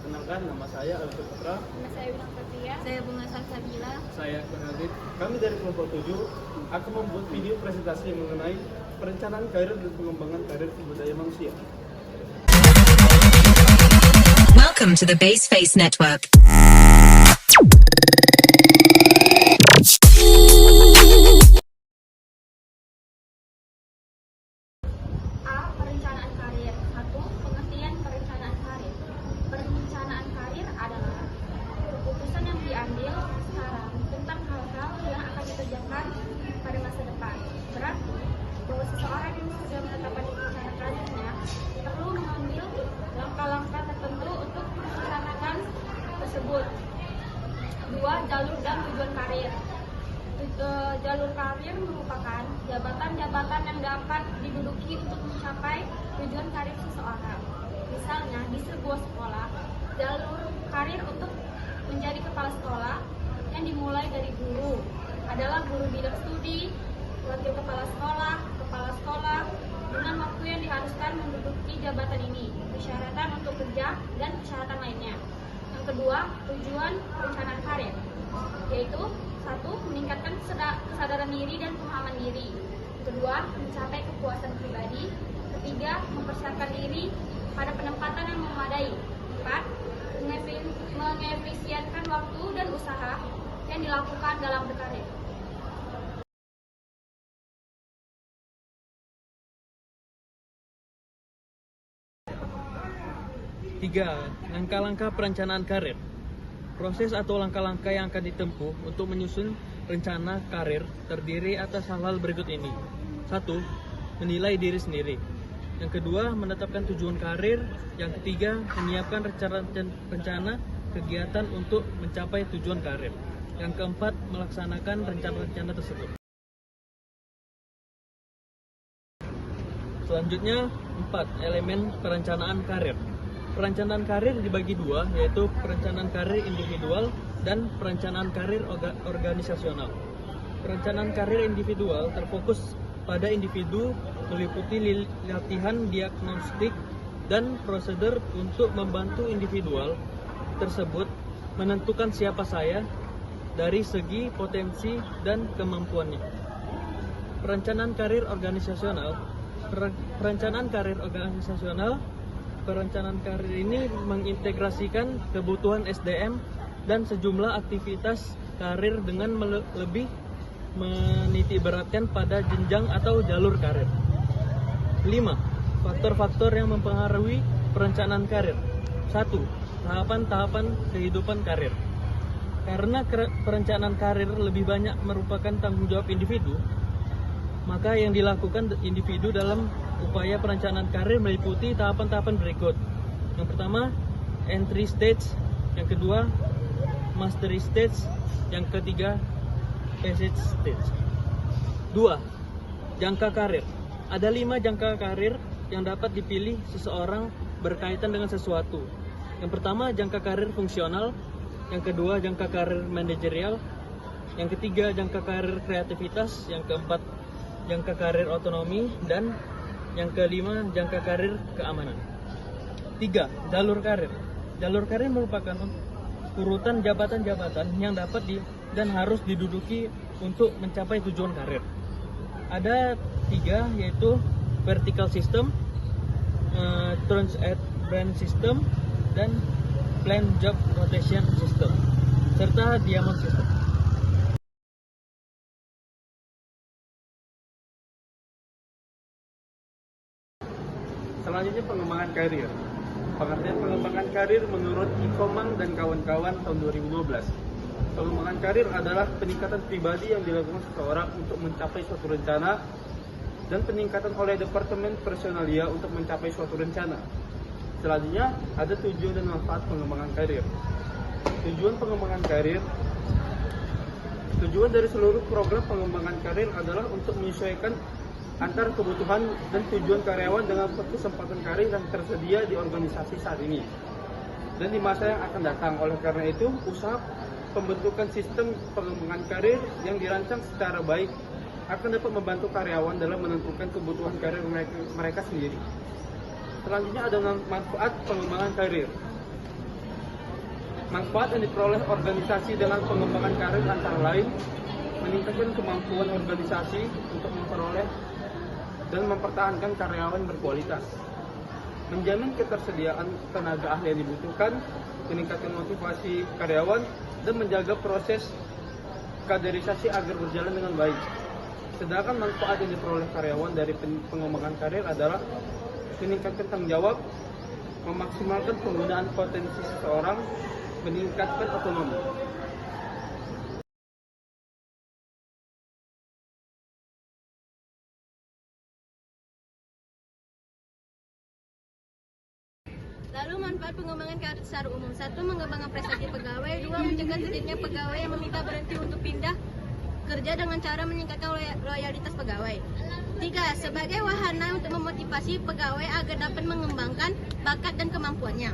Perkenalkan, nama saya Alfi Putra. Nama saya Winang Fatia. Saya Bunga Salsabila. Saya Bernadit. Kami dari kelompok 7 akan membuat video presentasi mengenai perencanaan karir dan pengembangan karir sumber daya manusia. Welcome to the Baseface Network. Perencanaan karir. 1. Pengertian perencanaan karir. Perencanaan karir adalah keputusan yang diambil sekarang tentang hal-hal yang akan dikerjakan pada masa depan. Berarti bahwa seseorang yang sudah menetapkan rencana karirnya perlu mengambil langkah-langkah tertentu untuk melaksanakan tersebut. 2. Jalur dan tujuan karir. Jalur karir merupakan jabatan-jabatan yang dapat diduduki untuk mencapai tujuan karir seseorang. Misalnya di sebuah sekolah, jalur karir untuk menjadi kepala sekolah yang dimulai dari guru adalah guru bidang studi, wakil kepala sekolah dengan waktu yang diharuskan menduduki jabatan ini, persyaratan untuk kerja dan persyaratan lainnya. Yang kedua, tujuan perencanaan karir, yaitu 1. Meningkatkan kesadaran diri dan pemahaman diri. Kedua, mencapai kepuasan pribadi. Ketiga, mempersiapkan diri pada penempatan yang memadai. 4. Mengefisienkan waktu dan usaha yang dilakukan dalam berkarir. Tiga, langkah-langkah perencanaan karir. Proses atau langkah-langkah yang akan ditempuh untuk menyusun rencana karir terdiri atas hal-hal berikut ini. 1. Menilai diri sendiri. Yang kedua, menetapkan tujuan karir. Yang ketiga, menyiapkan rencana kegiatan untuk mencapai tujuan karir. Yang keempat, melaksanakan rencana-rencana tersebut. Selanjutnya, 4. Elemen perencanaan karir. Perencanaan karir dibagi dua, yaitu perencanaan karir individual dan perencanaan karir organisasional. Perencanaan karir individual terfokus pada individu, meliputi latihan diagnostik dan prosedur untuk membantu individual tersebut menentukan siapa saya dari segi potensi dan kemampuannya. Perencanaan karir organisasional. Perencanaan karir ini mengintegrasikan kebutuhan SDM dan sejumlah aktivitas karir dengan lebih menitiberatkan pada jenjang atau jalur karir. 5. Faktor-faktor yang mempengaruhi perencanaan karir. 1. Tahapan-tahapan kehidupan karir. Karena perencanaan karir lebih banyak merupakan tanggung jawab individu, maka yang dilakukan individu dalam upaya perencanaan karir meliputi tahapan-tahapan berikut. Yang pertama, entry stage. Yang kedua, mastery stage. Yang ketiga, passage stage. 2. Jangka karir. Ada 5 jangka karir yang dapat dipilih seseorang berkaitan dengan sesuatu. Yang pertama, jangka karir fungsional. Yang kedua, jangka karir manajerial. Yang ketiga, jangka karir kreativitas. Yang keempat, jangka karir otonomi. Dan yang kelima, jangka karir keamanan. 3. Jalur karir. Jalur karir merupakan urutan jabatan-jabatan yang dapat dan harus diduduki untuk mencapai tujuan karir. Ada 3, yaitu vertical system, turns at branch system, dan plan job rotation system, serta diamond system. Selanjutnya, pengembangan karir. Pengertian pengembangan karir menurut Ikoman dan kawan-kawan tahun 2012. Pengembangan karir adalah peningkatan pribadi yang dilakukan seseorang untuk mencapai suatu rencana dan peningkatan oleh Departemen Personalia untuk mencapai suatu rencana. Selanjutnya, ada tujuan dan manfaat pengembangan karir. Tujuan pengembangan karir. Tujuan dari seluruh program pengembangan karir adalah untuk menyesuaikan antara kebutuhan dan tujuan karyawan dengan kesempatan karir yang tersedia di organisasi saat ini dan di masa yang akan datang. Oleh karena itu, usaha pembentukan sistem pengembangan karir yang dirancang secara baik akan dapat membantu karyawan dalam menentukan kebutuhan karir mereka sendiri. Selanjutnya ada manfaat pengembangan karir. Manfaat yang diperoleh organisasi dengan pengembangan karir antara lain meningkatkan kemampuan organisasi untuk memperoleh dan mempertahankan karyawan berkualitas, menjamin ketersediaan tenaga ahli yang dibutuhkan, meningkatkan motivasi karyawan, dan menjaga proses kaderisasi agar berjalan dengan baik. Sedangkan manfaat yang diperoleh karyawan dari pengembangan karir adalah meningkatkan tanggung jawab, memaksimalkan penggunaan potensi seseorang, meningkatkan otonomi. Lalu manfaat pengembangan karir secara umum. 1. Mengembangkan prestasi pegawai. 2. Mencegah terjadinya pegawai yang meminta berhenti untuk pindah kerja dengan cara meningkatkan loyalitas pegawai. 3. Sebagai wahana untuk memotivasi pegawai agar dapat mengembangkan bakat dan kemampuannya.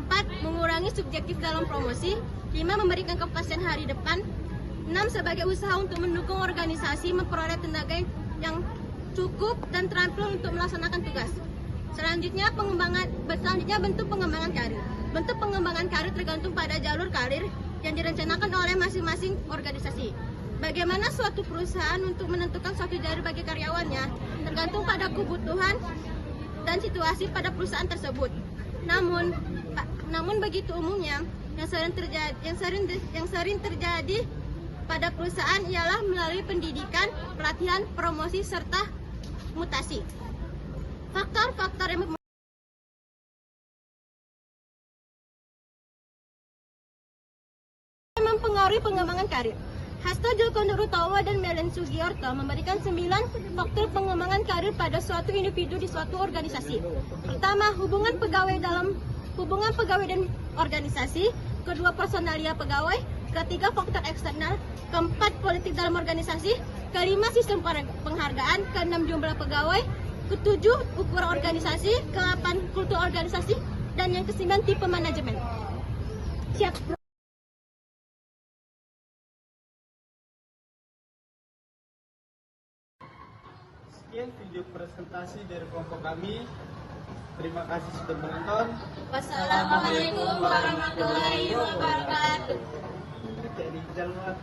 4. Mengurangi subjektif dalam promosi. 5. Memberikan kepastian hari depan. 6. Sebagai usaha untuk mendukung organisasi memperoleh tenaga yang cukup dan terampil untuk melaksanakan tugas. Selanjutnya bentuk pengembangan karir. Bentuk pengembangan karir tergantung pada jalur karir yang direncanakan oleh masing-masing organisasi. Bagaimana suatu perusahaan untuk menentukan suatu jalur bagi karyawannya tergantung pada kebutuhan dan situasi pada perusahaan tersebut. Namun begitu umumnya yang sering terjadi pada perusahaan ialah melalui pendidikan, pelatihan, promosi serta mutasi. Faktor-faktor yang mempengaruhi pengembangan karir. Hasto Joko Nurutowo dan Melen Sugiarto memberikan 9 faktor pengembangan karir pada suatu individu di suatu organisasi. Pertama, hubungan pegawai dan organisasi. Kedua, personalia pegawai. Ketiga, faktor eksternal. Keempat, politik dalam organisasi. Kelima, sistem penghargaan. Keenam, jumlah pegawai. Ketujuh, ukuran organisasi. Ke-8, kultur organisasi. Dan yang ke-9, tipe manajemen. Siap. Sekian video presentasi dari kelompok kami. Terima kasih sudah menonton. Wassalamualaikum warahmatullahi wabarakatuh. Jadi jangan